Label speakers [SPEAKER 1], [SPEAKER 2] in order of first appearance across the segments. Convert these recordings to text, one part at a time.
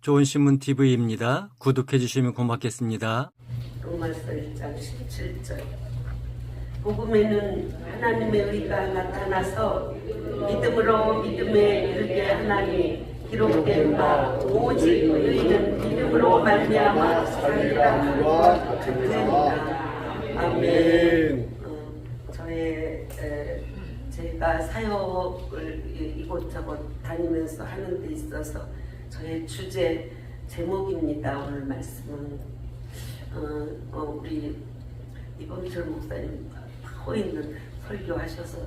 [SPEAKER 1] 좋은 신문 TV입니다. 구독해 주시면 고맙겠습니다.
[SPEAKER 2] 로마서 1장 17절. 복음에는 하나님의 의가 나타나서 믿음으로 믿음에 이르게 하나니 기록된 바 오직 의인은 믿음으로 말미암아 살리라 하와 같으니라. 아멘. 제가 사역을 이곳저곳 다니면서 하는 데 있어서 저의 주제 제목입니다. 오늘 말씀은 우리 이범철 목사님 하고 있는 설교하셔서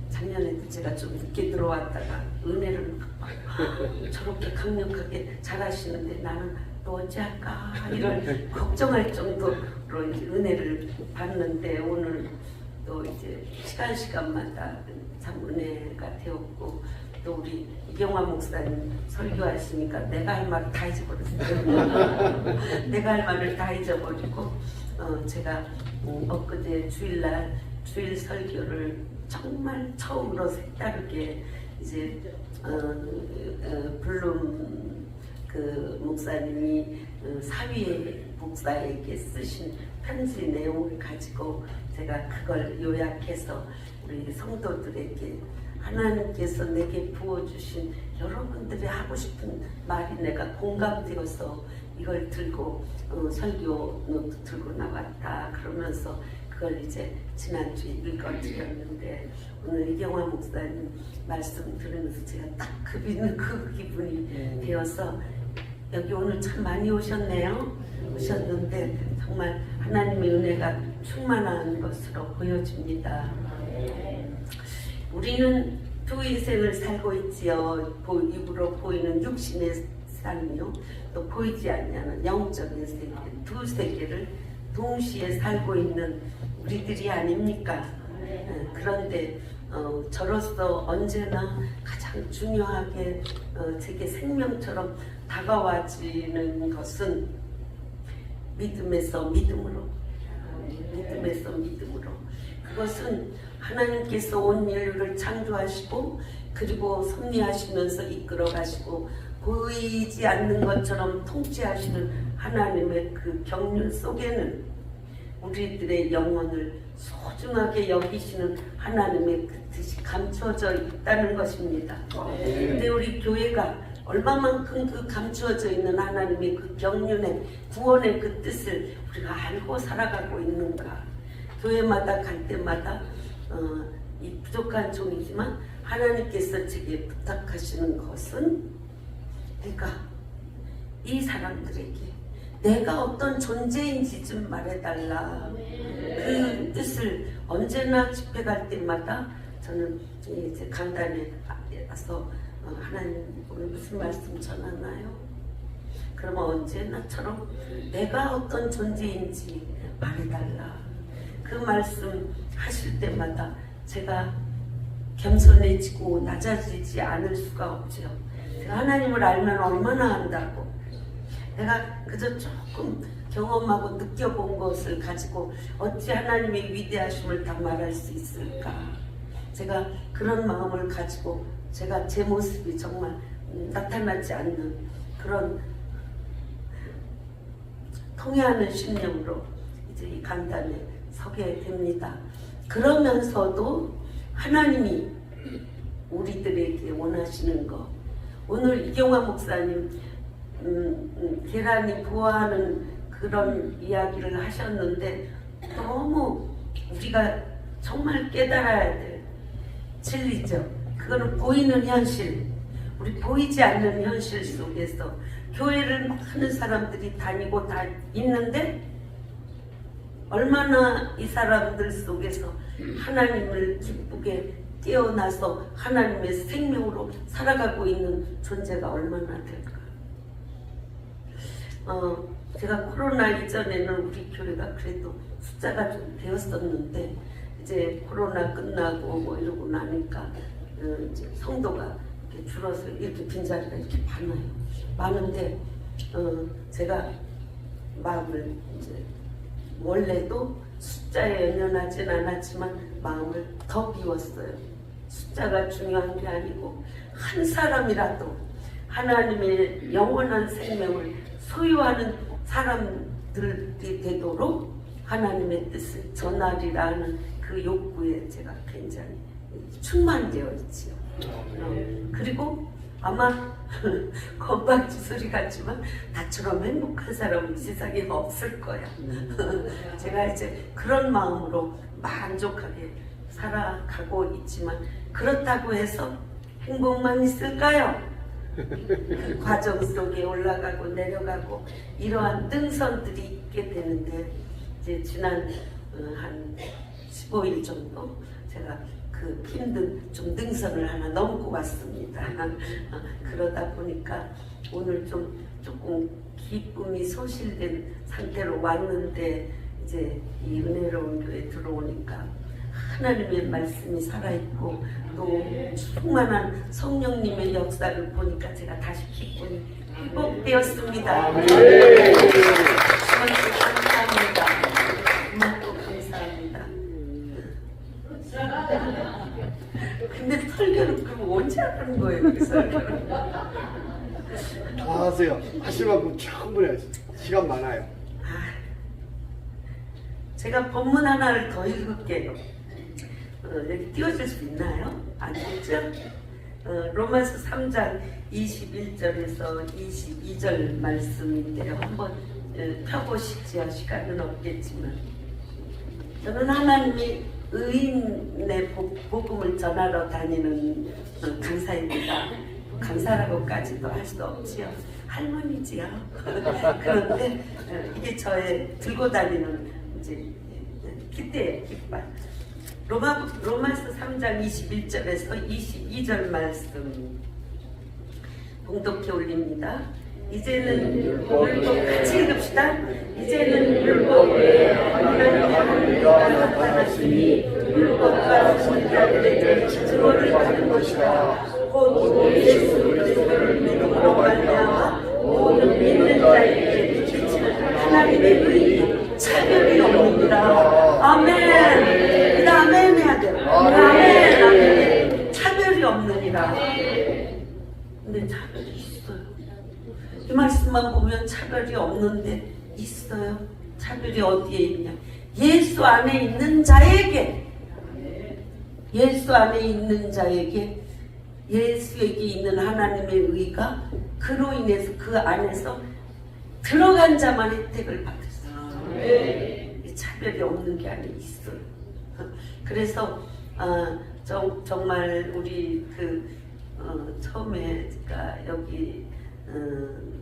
[SPEAKER 2] 작년에도 제가 좀 늦게 들어왔다가 은혜를 저렇게 강력하게 잘하시는데 나는 또 어찌 할까 이런 걱정할 정도로 이제 은혜를 받는데 오늘 또 이제 시간마다 참 은혜가 되었고 또 우리 이경화 목사님 설교하시니까 내가 할 말을 다 잊어버렸어요. 내가 할 말을 다 잊어버리고 제가 엊그제 주일날 주일 설교를 정말 처음으로 색다르게 이제 블룸 그 목사님이 사위 목사에게 쓰신 편지 내용을 가지고 제가 그걸 요약해서 우리 성도들에게 하나님께서 내게 부어주신 여러분들이 하고 싶은 말이 내가 공감되어서 이걸 들고 설교 노트 들고 나왔다 그러면서 그걸 이제 지난주에 읽어드렸는데 오늘 이경화 목사님 말씀 들으면서 제가 딱 그 기분이 되어서 여기 오늘 참 많이 오셨는데 정말 하나님의 은혜가 충만한 것으로 보여집니다. 우리는 두 인생을 살고 있지요. 입으로 보이는 육신의 삶이요, 또 보이지 않는 영적인 세계, 두 세계를 동시에 살고 있는 우리들이 아닙니까? 그런데 저로서 언제나 가장 중요하게 제게 생명처럼 다가와지는 것은 믿음에서 믿음으로, 그것은 하나님께서 온 인류를 창조하시고 그리고 섭리하시면서 이끌어 가시고 보이지 않는 것처럼 통치하시는 하나님의 그 경륜 속에는 우리들의 영혼을 소중하게 여기시는 하나님의 그 뜻이 감추어져 있다는 것입니다. 근데 우리 교회가 얼마만큼 그 감추어져 있는 하나님의 그 경륜의 구원의 그 뜻을 우리가 알고 살아가고 있는가? 교회마다 갈 때마다 이 부족한 종이지만 하나님께서 제게 부탁하시는 것은 내가 이 사람들에게 내가 어떤 존재인지 좀 말해달라. 그 뜻을 언제나 집회 갈 때마다 저는 이제 강단에 와서 하나님 오늘 무슨 말씀 전하나요? 그러면 언제나처럼 내가 어떤 존재인지 말해달라. 그 말씀 하실 때마다 제가 겸손해지고 낮아지지 않을 수가 없죠. 제가 하나님을 알면 얼마나 안다고. 내가 그저 조금 경험하고 느껴본 것을 가지고 어찌 하나님의 위대하심을 다 말할 수 있을까. 제가 그런 마음을 가지고 제가 제 모습이 정말 나타나지 않는 그런 통회하는 신념으로 이제 이 강단에 서게 됩니다. 그러면서도 하나님이 우리들에게 원하시는 것, 오늘 이경화 목사님 계란이 부화하는 그런 이야기를 하셨는데 너무 우리가 정말 깨달아야 될 진리죠. 그거는 보이는 현실, 우리 보이지 않는 현실 속에서 교회를 많은 사람들이 다니고 다 있는데 얼마나 이 사람들 속에서 하나님을 기쁘게 깨어나서 하나님의 생명으로 살아가고 있는 존재가 얼마나 될까. 제가 코로나 이전에는 우리 교회가 그래도 숫자가 좀 되었었는데 이제 코로나 끝나고 뭐 이러고 나니까 이제 성도가 이렇게 줄어서 이렇게 빈자리가 이렇게 많은데 제가 마음을 이제 원래도 숫자에 연연하진 않았지만 마음을 더 비웠어요. 숫자가 중요한 게 아니고 한 사람이라도 하나님의 영원한 생명을 소유하는 사람들이 되도록 하나님의 뜻을 전하리라는 그 욕구에 제가 굉장히 충만되어 있지요. 그리고 아마 건방지 소리 같지만 나처럼 행복한 사람은 세상에 없을 거야. 제가 이제 그런 마음으로 만족하게 살아가고 있지만 그렇다고 해서 행복만 있을까요? 그 과정 속에 올라가고 내려가고 이러한 등선들이 있게 되는데 이제 지난 한 15일 정도 제가 그 힘든 좀 능선을 하나 넘고 왔습니다. 그러다 보니까 오늘 좀 조금 기쁨이 소실된 상태로 왔는데 이제 이 은혜로운 교회에 들어오니까 하나님의 말씀이 살아있고 또 충만한 성령님의 역사를 보니까 제가 다시 기쁨이 회복되었습니다. 감사합니다. 정말로 감사합니다. 근데 설교를 그럼 언제 하는 거예요? 그 설교를?
[SPEAKER 3] 다 하세요. 하실 만큼 충분히 하세요. 시간 많아요.
[SPEAKER 2] 제가 본문 하나를 더 읽을게요. 여기 띄워줄 수 있나요? 아니겠죠? 로마서 3장 21절에서 22절 말씀인데요. 한번 펴보시지요. 시간은 없겠지만 저는 하나님이 의인의 복음을 전하러 다니는 강사입니다. 강사라고까지도 할 수 없지요. 할머니지요. 그런데 이게 저의 들고 다니는 이제 깃대의 깃발. 로마서 3장 21절에서 22절 말씀 봉독해 올립니다. 이제는 율법 같이 읽읍시다. 이제는 율법 외에 하나님의 의가 나타났으니 율법과 선지자들에게 증거를 받는 것이다. 곧 예수 그리스도를 믿음으로 말미암아 모든 믿는 자에게 비치는 하나님의 의는 차별이 없느니라. 아멘. 아멘 해야 돼요. 아멘. 아멘. 차별이 없느니라. 근데 차별이 있어요. 이 말씀만 보면 차별이 없는데 있어요. 차별이 어디에 있냐? 예수 안에 있는 자에게, 예수 안에 있는 자에게 예수에게 있는 하나님의 의가 그로 인해서 그 안에서 들어간 자만 혜택을 받았어요. 차별이 없는 게 안에 있어요. 그래서 정말 우리 처음에 제가 여기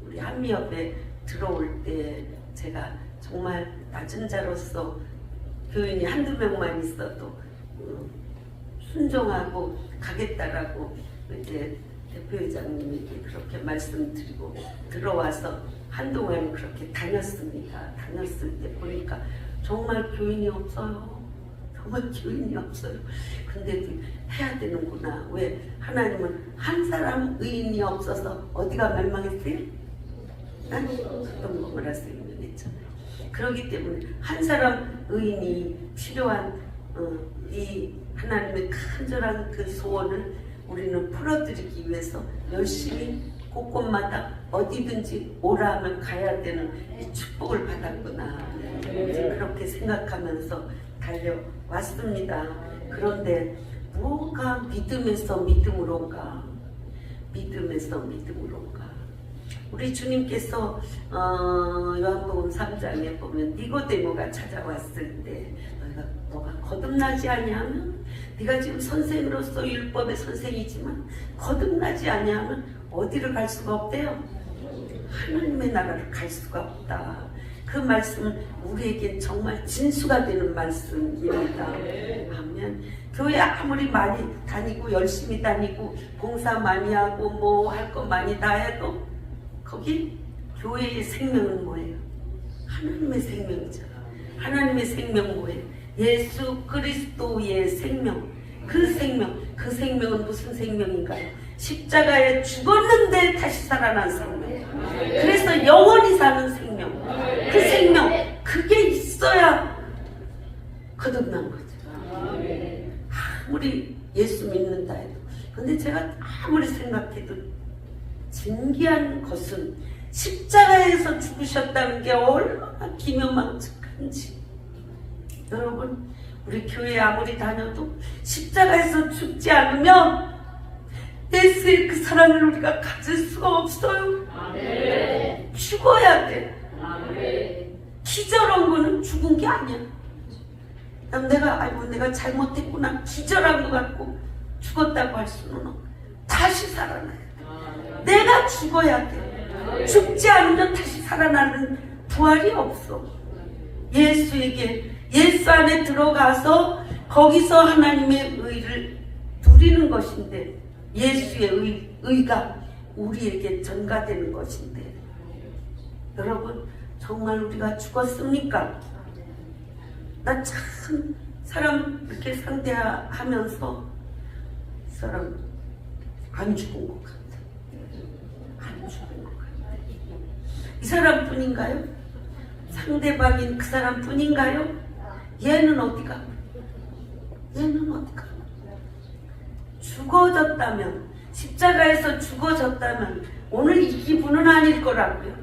[SPEAKER 2] 우리 한미협에 들어올 때 제가 정말 낮은 자로서 교인이 한두 명만 있어도 순종하고 가겠다라고 이제 대표회장님에게 그렇게 말씀드리고 들어와서 한동안 그렇게 다녔습니다. 다녔을 때 보니까 정말 교인이 없어요. 정말 교인이 없어요. 근데도 해야 되는구나. 왜? 하나님은 한 사람 의인이 없어서 어디가 멸망했어요? 어떤 거라 설명했잖아요. 그렇기 때문에 한 사람 의인이 필요한 이 하나님의 간절한 그 소원을 우리는 풀어드리기 위해서 열심히 곳곳마다 어디든지 오라 하면 가야 되는 이 축복을 받았구나. 그렇게 생각하면서 달려왔습니다. 그런데 뭐가 믿음에서 믿음으로인가? 믿음에서 믿음으로인가? 우리 주님께서 요한복음 3장에 보면 니고데모가 찾아왔을 때 너가 거듭나지 아니하면 네가 지금 선생으로서 율법의 선생이지만 거듭나지 아니하면 어디를 갈 수가 없대요. 하나님의 나라를 갈 수가 없다. 그 말씀은 우리에게 정말 진수가 되는 말씀입니다. 아멘. 교회 아무리 많이 다니고 열심히 다니고 봉사 많이 하고 뭐 할 거 많이 다 해도 거기 교회의 생명은 뭐예요? 하나님의 생명이죠. 하나님의 생명 뭐예요? 예수 그리스도의 생명. 그 생명은 무슨 생명인가요? 십자가에 죽었는데 다시 살아난 생명. 그래서 영원히 사는 생명. 그 생명, 그게 있어야 거듭난 거죠. 아무리 예수 믿는다 해도. 근데 제가 아무리 생각해도 진귀한 것은 십자가에서 죽으셨다는 게 얼마나 기묘망측한지. 여러분, 우리 교회 아무리 다녀도 십자가에서 죽지 않으면 예수의 그 사랑을 우리가 가질 수가 없어요. 아멘. 죽어야 돼. 아멘. 기절한 거는 죽은 게 아니야. 내가 잘못했구나, 기절한 것 같고 죽었다고 할 수는 없어. 다시 살아나야 돼. 내가 죽어야 돼. 죽지 않으면 다시 살아나는 부활이 없어. 예수 안에 들어가서 거기서 하나님의 의를 누리는 것인데, 예수의 의가 우리에게 전가되는 것인데, 여러분, 정말 우리가 죽었습니까? 나 참 사람 이렇게 상대하면서 이 사람 안 죽은 것 같아. 안 죽은 것 같아. 이 사람뿐인가요? 상대방인 그 사람뿐인가요? 얘는 어디가? 얘는 어디가? 죽어졌다면, 십자가에서 죽어졌다면 오늘 이 기분은 아닐 거라고요.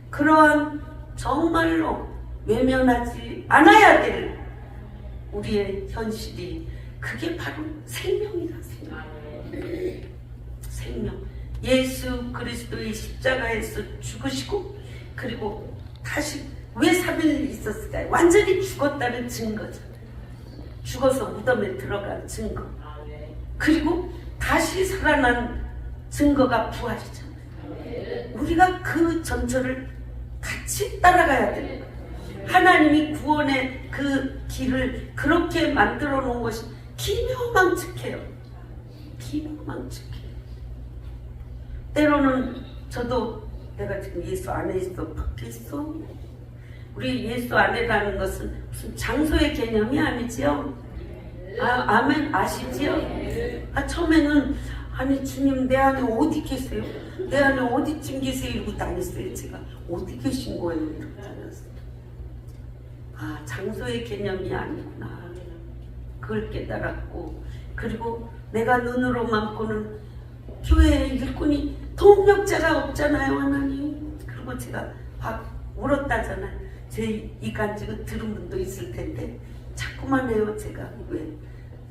[SPEAKER 2] 그러한 정말로 외면하지 않아야 될 우리의 현실이, 그게 바로 생명이다. 생명. 예수 그리스도의 십자가에서 죽으시고, 그리고 다시 왜 3일 있었을까요? 완전히 죽었다는 증거잖아요. 죽어서 무덤에 들어간 증거. 그리고 다시 살아난 증거가 부활이잖아요. 우리가 그 전철을 같이 따라가야 되는 거예요. 하나님이 구원의 그 길을 그렇게 만들어 놓은 것이 기묘망측해요. 기묘망측해요. 때로는 저도 내가 지금 예수 안에 있어, 밖에 있어. 우리 예수 안에라는 것은 무슨 장소의 개념이 아니지요. 아멘, 아시지요? 처음에는 아니 주님 내 안에 어디 계세요? 내 안에 어디쯤 계세요? 이러고 다녔어요. 제가 어디 계신 거예요? 이러고 다녔어요. 장소의 개념이 아니구나. 그걸 깨달았고, 그리고 내가 눈으로만 보는 교회의 일꾼이 동력자가 없잖아요, 하나님. 그리고 제가 막 울었다잖아요. 제 이간증은 들은 분도 있을 텐데 자꾸만 해요. 제가 왜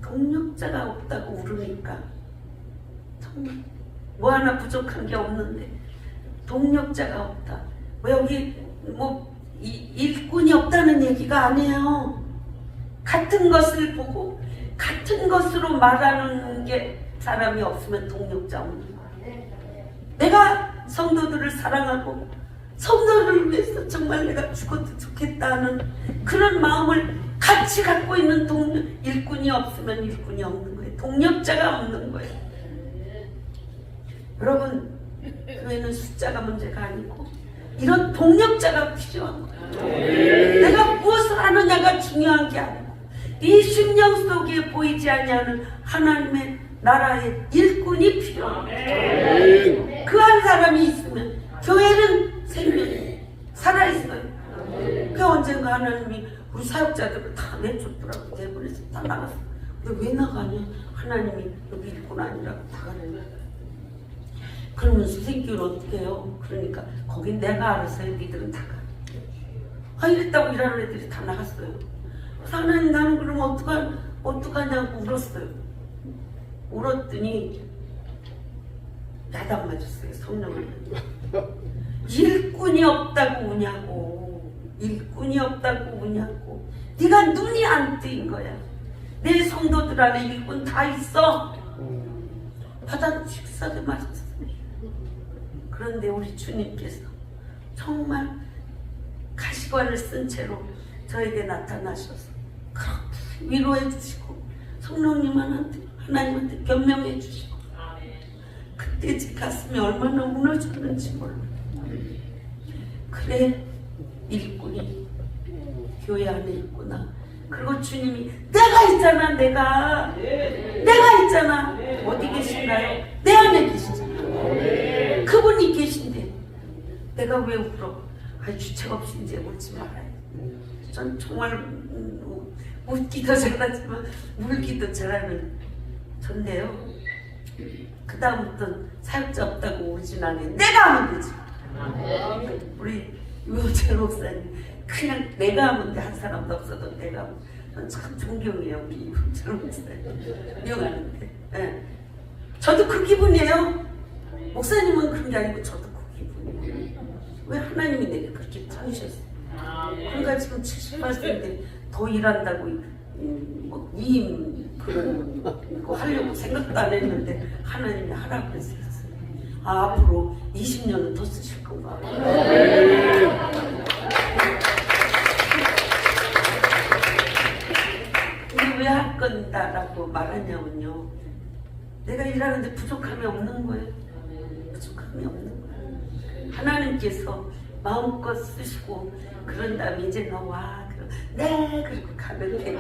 [SPEAKER 2] 동력자가 없다고 울으니까 정말 뭐 하나 부족한 게 없는데 동력자가 없다. 뭐 여기 일꾼이 없다는 얘기가 아니에요. 같은 것을 보고 같은 것으로 말하는 게 사람이 없으면 동력자 없는 거예요. 내가 성도들을 사랑하고 성도를 위해서 정말 내가 죽어도 좋겠다는 그런 마음을 같이 갖고 있는 일꾼이 없으면 일꾼이 없는 거예요. 동력자가 없는 거예요. 여러분, 교회는 숫자가 문제가 아니고 이런 동력자가 필요한 거예요. 내가 무엇을 하느냐가 중요한 게 아니고 이 심령 속에 보이지 아니하는 하나님의 나라의 일꾼이 필요합니다. 그 한 사람이 있으면 교회는 생명이 살아있어요. 그 언젠가 하나님이 우리 사역자들을 다 내쫓더라고. 내보내서 다 나갔어. 근데 왜 나가냐? 하나님이 여기 일꾼 아니라고 나가는 거야. 그러면 선생님은 어떻게 해요? 그러니까 거긴 내가 알아서 해. 니들은 다 가. 이랬다고 일하는 애들이 다 나갔어요. 그래서 하나님 나는 그럼 어떡하냐고 울었어요. 울었더니 야단 맞았어요. 성령을. 일꾼이 없다고 우냐고. 일꾼이 없다고 우냐고. 네가 눈이 안 뜨인 거야. 내 성도들 안에 일꾼 다 있어. 바다 식사를 맞았어요. 그런데 우리 주님께서 정말 가시관을 쓴 채로 저에게 나타나셔서 그렇게 위로해 주시고 성령님한테 하나님한테 변명해 주시고 그때 제 가슴이 얼마나 무너졌는지 몰라요. 그래, 일꾼이 교회 안에 있구나. 그리고 주님이 내가 있잖아. 내가 있잖아. 어디 계신가요? 내 안에 계시잖아. 그분이 계신데 내가 왜 울어? 주책 없이 이제 울지 말아요. 전 정말 웃기도 잘하지만 울기도 잘하는 전데요. 그 다음부터는 사역자 없다고 오진 않아요. 내가 하면 되지. 우리 유호철 목사님 그냥 내가 하면 돼. 한 사람도 없어도 내가 하면. 저는 참 존경해요. 우리 유호철 목사님 존경하는데. 네. 저도 그 기분이에요. 목사님은 그런 게 아니고 저도 그 기분이에요. 왜 하나님이 내게 그렇게 찾으셨어요? 그러니까 지금 70%인데 더 일한다고 뭐 위임 그런 거 하려고 생각도 안 했는데 하나님이 하라고 그랬어요. 앞으로 20년은 더 쓰실 건가. 근데 왜 할 건다라고 말하냐면요. 내가 일하는데 부족함이 없는 거예요. 부족함이 없는 거예요. 하나님께서 마음껏 쓰시고 그런 다음에 이제 너 와. 네, 그리고 가볍게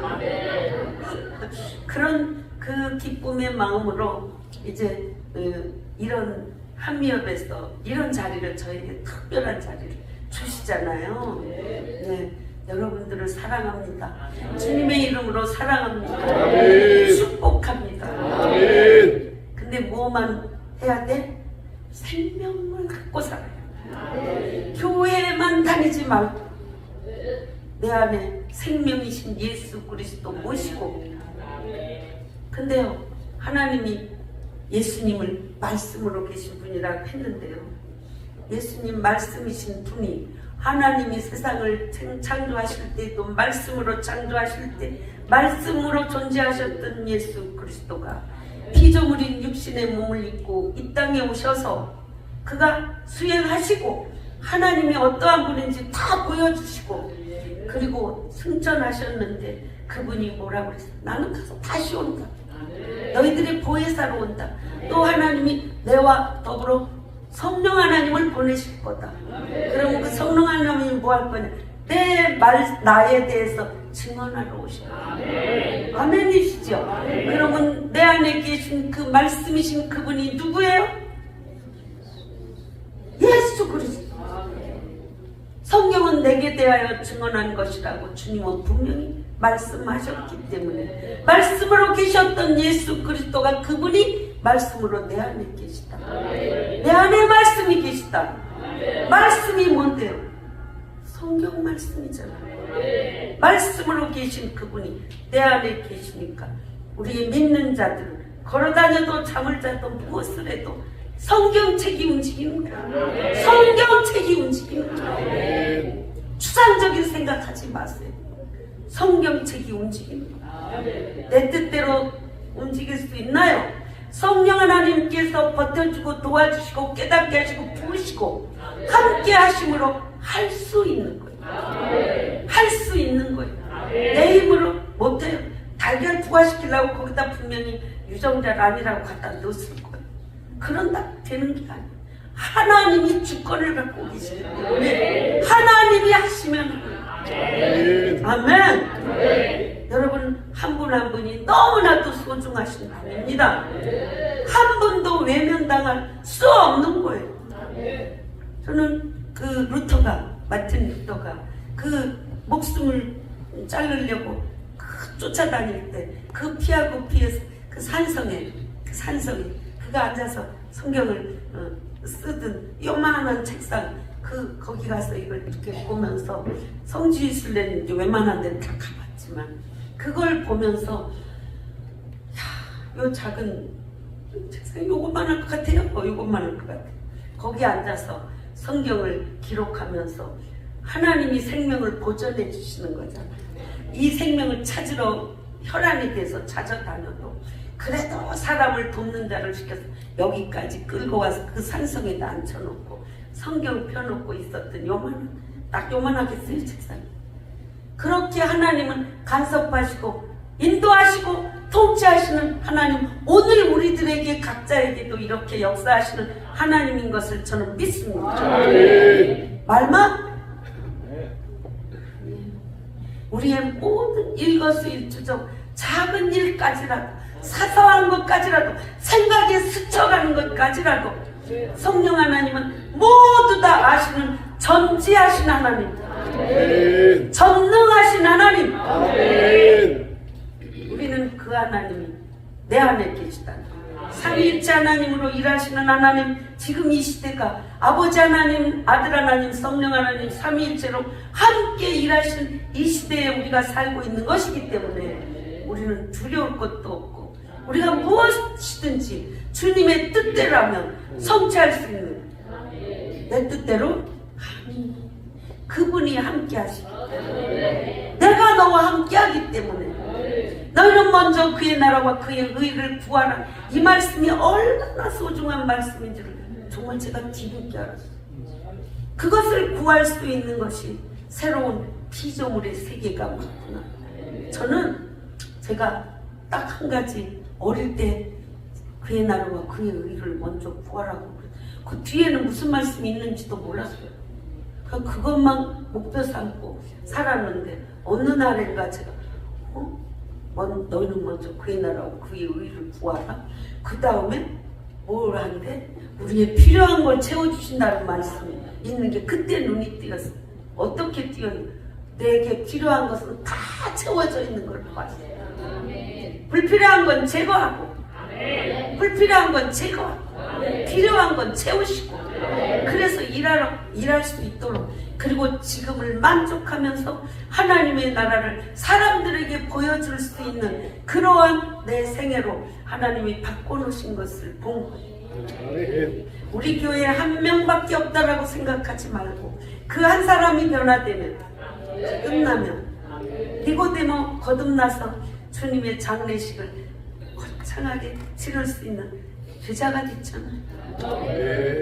[SPEAKER 2] 그런 그 기쁨의 마음으로 이제 이런 한미협에서 이런 자리를 저에게 특별한 자리를 주시잖아요. 네, 여러분들을 사랑합니다. 주님의 이름으로 사랑합니다. 축복합니다. 근데 뭐만 해야 돼? 생명을 갖고 살아요. 교회만 다니지 말고 내 안에 생명이신 예수 그리스도 모시고. 근데요, 하나님이 예수님을 말씀으로 계신 분이라고 했는데요, 예수님 말씀이신 분이 하나님이 세상을 창조하실 때도 말씀으로 창조하실 때 말씀으로 존재하셨던 예수 그리스도가 피조물인 육신의 몸을 입고 이 땅에 오셔서 그가 수행하시고 하나님이 어떠한 분인지 다 보여주시고 그리고 승천하셨는데 그분이 뭐라고 그랬어요? 나는 가서 다시 온다. 너희들의 보혜사로 온다. 또 하나님이 내와 더불어 성령 하나님을 보내실 거다. 그러면 그 성령 하나님이 뭐 할 거냐? 나에 대해서 증언하러 오실 거예요. 아멘이시죠? 그러면 내 안에 계신 그 말씀이신 그분이 누구예요? 예수 그리스도. 성경은 내게 대하여 증언한 것이라고 주님은 분명히 말씀하셨기 때문에 말씀으로 계셨던 예수 그리스도가 그분이 말씀으로 내 안에 계시다. 내 안에 말씀이 계시다. 말씀이 뭔데요? 성경 말씀이잖아요. 말씀으로 계신 그분이 내 안에 계시니까 우리 믿는 자들은 걸어다녀도 잠을 자도 무엇을 해도 성경책이 움직이는 거야. 성경책이 움직이는 거야. 추상적인 생각하지 마세요. 성경책이 움직이는 거야. 내 뜻대로 움직일 수 있나요? 성령 하나님께서 버텨주고 도와주시고 깨닫게 하시고 부으시고 함께 하심으로 할 수 있는 거예요. 할 수 있는 거예요. 내 힘으로 못해요. 달걀 부화시키려고 거기다 분명히 유정자를 아니라고 갖다 넣었을 거예요. 그런다 되는 게 아니에요. 하나님이 주권을 갖고 계시기 때문에 하나님이 하시면 아멘. 여러분 한 분 한 분이 너무나도 소중하신 분입니다. 한 분도 외면당할 수 없는 거예요. 저는 그 마틴 루터가 그 목숨을 자르려고 쫓아다닐 때 그 피하고 피해서 그 산성에 그가 앉아서 성경을 쓰던 요만한 책상 거기 가서 이걸 이렇게 보면서 성지순례는 이제 웬만한 데는 다 가봤지만 그걸 보면서 요 작은 책상 요것만 할 것 같아요. 요것만 할 것 같아요. 거기 앉아서 성경을 기록하면서 하나님이 생명을 보존해 주시는 거잖아요. 이 생명을 찾으러 혈안이 돼서 찾아다녀도 그래도 사람을 돕는 자를 시켜서 여기까지 끌고 와서 그 산성에다 앉혀놓고 성경 펴놓고 있었던 딱 요만하겠어요 책상이. 그렇게 하나님은 간섭하시고 인도하시고 통치하시는 하나님, 오늘 우리들에게 각자에게도 이렇게 역사하시는 하나님인 것을 저는 믿습니다. 말만? 우리의 모든 일거수일투족 작은 일까지라도 사소한 것까지라도 생각에 스쳐가는 것까지라도 성령 하나님은 모두 다 아시는 전지하신 하나님, 전능하신 하나님. 우리는 그 하나님이 내 안에 계시다. 삼위일체 하나님으로 일하시는 하나님, 지금 이 시대가 아버지 하나님, 아들 하나님, 성령 하나님, 삼위일체로 함께 일하시는 이 시대에 우리가 살고 있는 것이기 때문에 우리는 두려울 것도 없고, 우리가 무엇이든지 주님의 뜻대로라면 성취할 수 있는, 내 뜻대로 아멘, 그분이 함께 하시기 때문에, 내가 너와 함께 하기 때문에 너희는 먼저 그의 나라와 그의 의를 구하라. 이 말씀이 얼마나 소중한 말씀인지를 정말 제가 뒤늦게 알았어요. 그것을 구할 수 있는 것이 새로운 피조물의 세계가 맞구나. 저는 제가 딱 한 가지, 어릴 때 그의 나라와 그의 의를 먼저 구하라고, 그 뒤에는 무슨 말씀이 있는지도 몰랐어요. 그것만 목표 삼고 살았는데, 어느 날인가 제가 너희는 먼저 그의 나라와 그의 의를 구하라. 그 다음에 뭘 한대? 우리의 필요한 걸 채워주신다는 말씀이 있는 게 그때 눈이 띄었어요. 어떻게 띄어요? 내게 필요한 것은 다 채워져 있는 걸 봤어요. 불필요한 건 제거하고, 불필요한 건 제거하고, 필요한 건 채우시고, 그래서 일할 수 있도록, 그리고 지금을 만족하면서 하나님의 나라를 사람들에게 보여줄 수 있는 그러한 내 생애로 하나님이 바꿔놓으신 것을 본 거예요. 우리 교회에 한 명밖에 없다라고 생각하지 말고, 그 한 사람이 변화되면, 끝나면 니고데모 거듭나서 주님의 장례식을 거창하게 치를 수 있는 제자가 됐잖아요.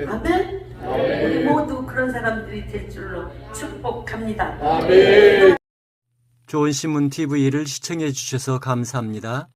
[SPEAKER 2] 아멘. 우리 모두 그런 사람들이 될 줄로 축복합니다.
[SPEAKER 3] 아멘.
[SPEAKER 1] 좋은 신문 TV를 시청해 주셔서 감사합니다.